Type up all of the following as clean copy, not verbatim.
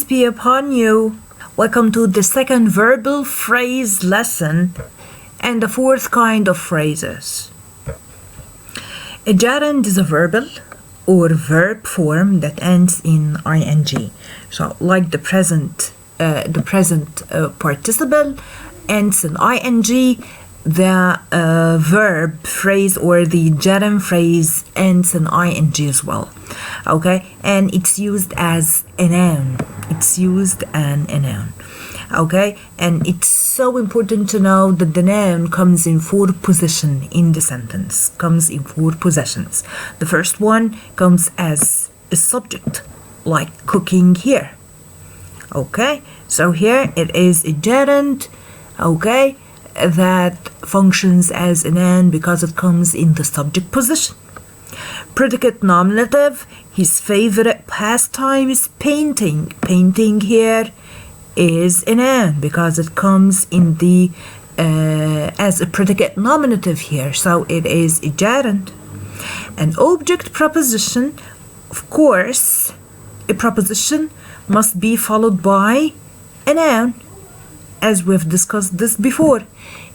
be upon you. Welcome to the second verbal phrase lesson and the fourth kind of phrases. A gerund is a verbal or verb form that ends in ing. So like the present participle ends in ing, the verb phrase or the gerund phrase ends in ing as well. Okay, and it's used as a noun. Okay, and it's so important to know that the noun comes in 4 positions in the sentence. The first one comes as a subject, like cooking here. Okay, so here it is a gerund, okay, that functions as a noun because it comes in the subject position. Predicate nominative, his favorite pastime is painting. Painting here is a noun because it comes in the as a predicate nominative here, so it is a gerund. An object preposition, of course, a preposition must be followed by a noun, as we've discussed this before.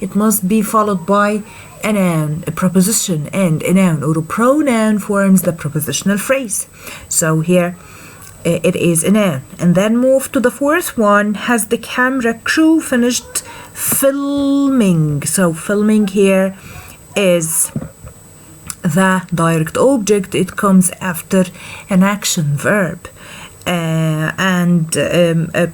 It must be followed by a noun, a preposition, and a noun or a pronoun forms the prepositional phrase. So here it is a noun. And then move to the fourth one. Has the camera crew finished filming? So filming here is the direct object. It comes after an action verb.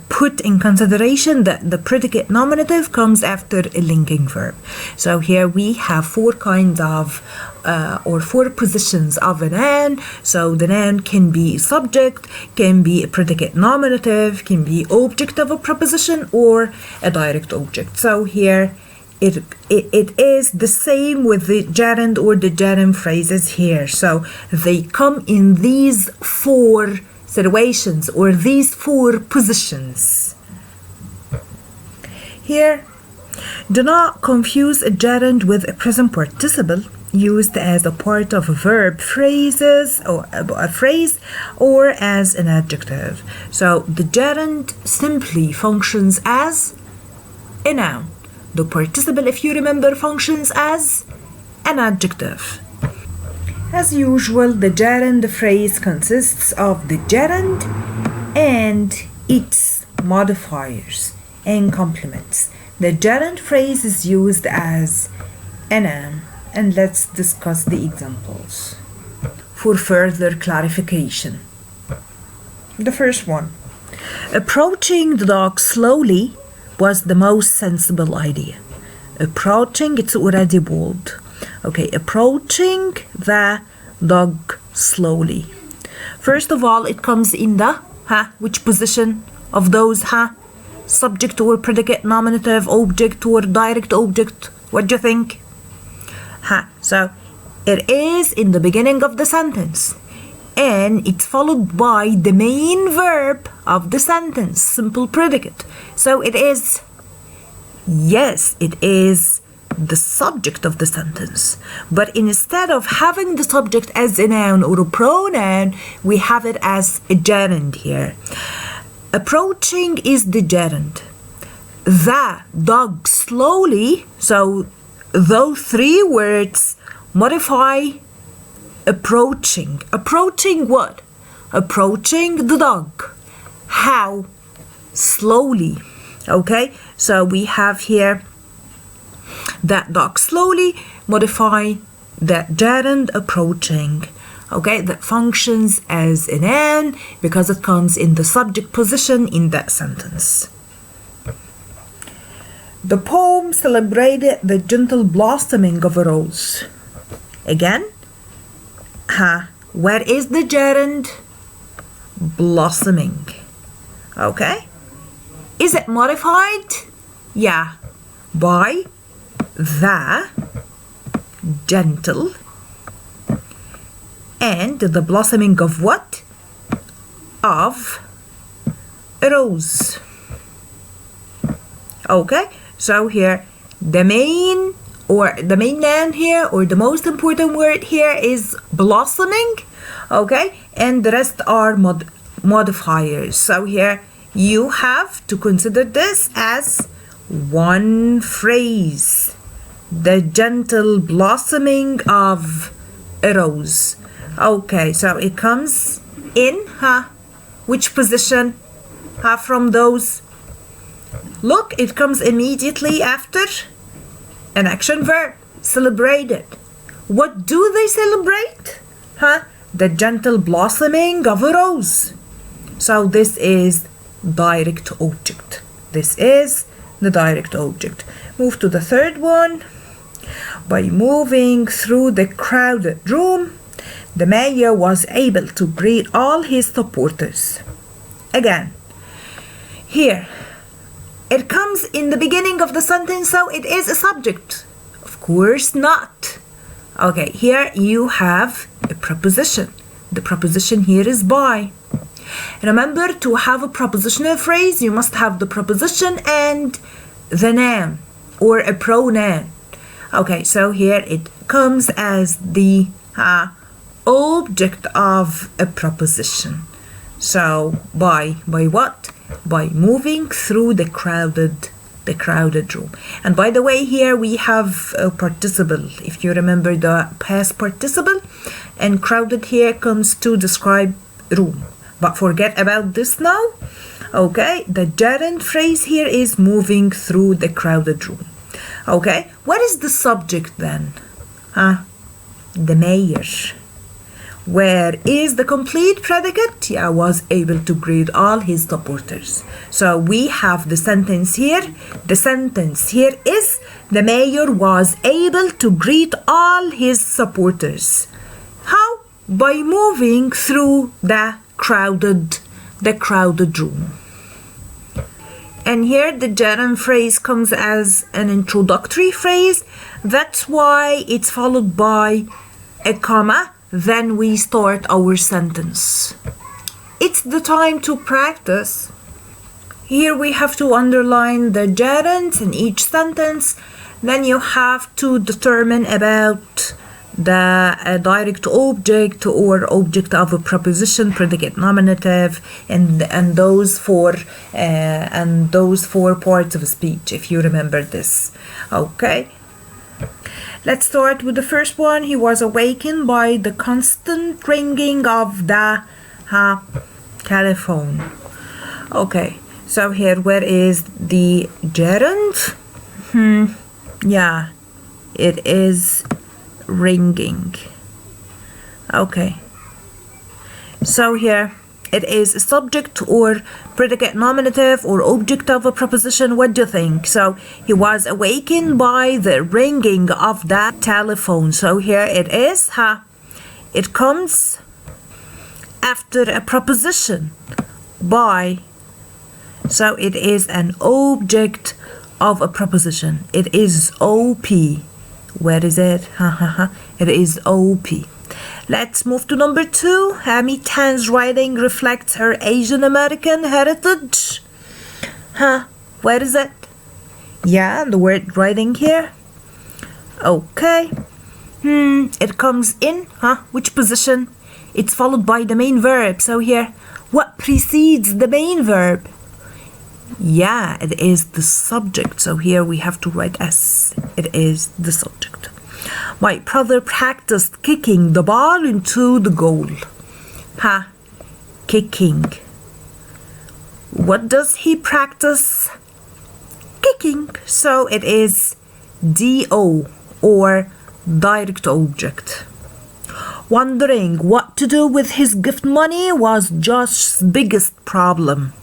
Put in consideration that the predicate nominative comes after a linking verb. So here we have 4 kinds of or 4 positions of a noun. So the noun can be subject, can be a predicate nominative, can be object of a preposition, or a direct object. So here it is the same with the gerund or the gerund phrases here. So they come in these 4 situations or these 4 positions. Here, do not confuse a gerund with a present participle used as a part of a verb phrases or a phrase or as an adjective. So the gerund simply functions as a noun. The participle, if you remember, functions as an adjective. As usual, the gerund phrase consists of the gerund and its modifiers and complements. The gerund phrase is used as a noun, and let's discuss the examples for further clarification. The first one. Approaching the dog slowly was the most sensible idea. Approaching, it's already bold. Okay, approaching the dog slowly. First of all, it comes in the which position of those subject or predicate nominative, object or direct object? What do you think? So it is in the beginning of the sentence, and it's followed by the main verb of the sentence, simple predicate. So it is, yes, it is the subject of the sentence, but instead of having the subject as a noun or a pronoun, we have it as a gerund here. Approaching is the gerund. The dog slowly, so those 3 words modify approaching. Approaching what? Approaching the dog. How? Slowly. Okay, so we have here that dog slowly modify that gerund approaching. Okay, that functions as a noun because it comes in the subject position in that sentence. The poem celebrated the gentle blossoming of a rose. Again, where is the gerund? Blossoming. Okay, is it modified? Yeah, by the gentle and the blossoming of what? Of a rose. Okay, so here the main noun here, or the most important word here, is blossoming. Okay, and the rest are modifiers. So here you have to consider this as one phrase. The gentle blossoming of a rose. Okay, so it comes in which position from those? Look, it comes immediately after an action verb. Celebrated. What do they celebrate? The gentle blossoming of a rose. So this is direct object. This is the direct object. Move to the third one. By moving through the crowded room, the mayor was able to greet all his supporters. Again, here, it comes in the beginning of the sentence, so it is a subject. Of course not. Okay, here you have a preposition. The preposition here is by. Remember, to have a prepositional phrase, you must have the preposition and the noun or a pronoun. Okay, so here it comes as the object of a preposition. So by what? By moving through the crowded room. And by the way, here we have a participle. If you remember the past participle, and crowded here comes to describe room. But forget about this now. Okay, the gerund phrase here is moving through the crowded room. Okay, what is the subject then? The mayor. Where is the complete predicate? Yeah, was able to greet all his supporters. So we have the sentence here. The sentence here is the mayor was able to greet all his supporters. How? By moving through the crowded room. And here the gerund phrase comes as an introductory phrase. That's why it's followed by a comma. Then we start our sentence. It's the time to practice. Here we have to underline the gerunds in each sentence. Then you have to determine about the direct object or object of a preposition, predicate, nominative, and those four parts of speech, if you remember this. Okay. Let's start with the first one. He was awakened by the constant ringing of the telephone. Okay, so here, where is the gerund? Yeah, it is ringing. Okay, so here it is a subject or predicate, nominative, or object of a preposition. What do you think? So he was awakened by the ringing of the telephone. So here it is. It comes after a preposition, by. So it is an object of a preposition. It is OP. Where is it? It is OP. Let's move to number 2. Amy Tan's writing reflects her Asian American heritage. Where is it? Yeah, the word writing here. Okay. It comes in, which position? It's followed by the main verb. So here, what precedes the main verb? Yeah, it is the subject. So here we have to write S. It is the subject. My brother practiced kicking the ball into the goal. Kicking. What does he practice? Kicking. So it is DO or direct object. Wondering what to do with his gift money was Josh's biggest problem.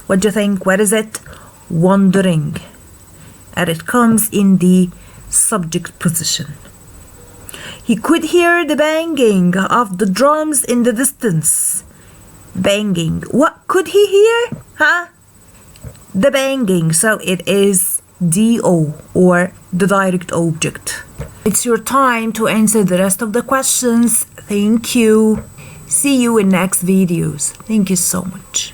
What do you think? What is it? Wondering. And it comes in the subject position. He could hear the banging of the drums in the distance. Banging. What could he hear? The banging. So it is DO or the direct object. It's your time to answer the rest of the questions. Thank you. See you in next videos. Thank you so much.